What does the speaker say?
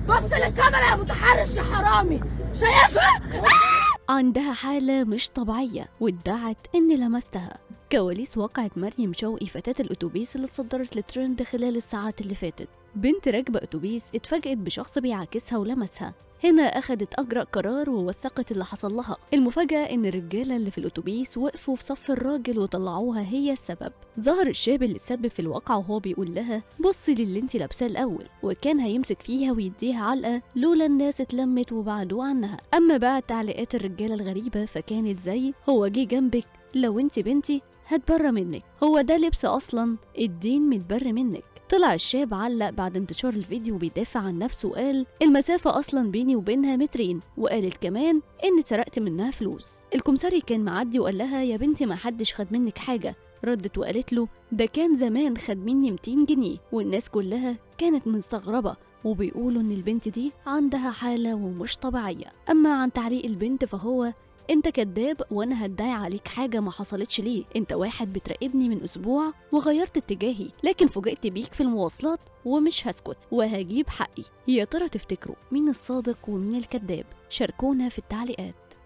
بص للكاميرا يا متحرش يا حرامي، شايفها؟ عندها حالة مش طبيعية وادعت إني لمستها. كواليس واقعة مريم شوقي فتاة الأتوبيس اللي اتصدرت للترند خلال الساعات اللي فاتت. بنت راكبة أتوبيس اتفاجئت بشخص بيعاكسها ولمسها. هنا أخدت أجرأ قرار ووثقت اللي حصل لها. المفاجأة إن الرجالة اللي في الأتوبيس وقفوا في صف الراجل وطلعوها هي السبب. ظهر الشاب اللي اتسبب في الواقعة وهو بيقول لها بصي للي انتي لابساه الأول، وكان هيمسك فيها ويديها علقة لولا الناس اتلمت وبعدوا عنها. أما بقى تعليقات الرجالة الغريبة فكانت زي هو جه جنبك، لو انتي بنتي هتبر منك، هو ده لبس أصلا، الدين متبر منك. طلع الشاب علق بعد انتشار الفيديو بيدافع عن نفسه وقال المسافة أصلا بيني وبينها مترين، وقالت كمان إني سرقت منها فلوس. الكمساري كان معدي وقال لها يا بنتي ما حدش خد منك حاجة. ردت وقالت له ده كان زمان خد مني 200 جنيه، والناس كلها كانت مستغربة وبيقولوا إن البنت دي عندها حالة ومش طبيعية. أما عن تعليق البنت فهو انت كداب وانا هدعي عليك حاجة ما حصلتش. ليه؟ انت واحد بتراقبني من اسبوع وغيرت اتجاهي، لكن فوجئت بيك في المواصلات ومش هسكت وهجيب حقي. يا ترى تفتكروا مين الصادق ومين الكداب؟ شاركونا في التعليقات.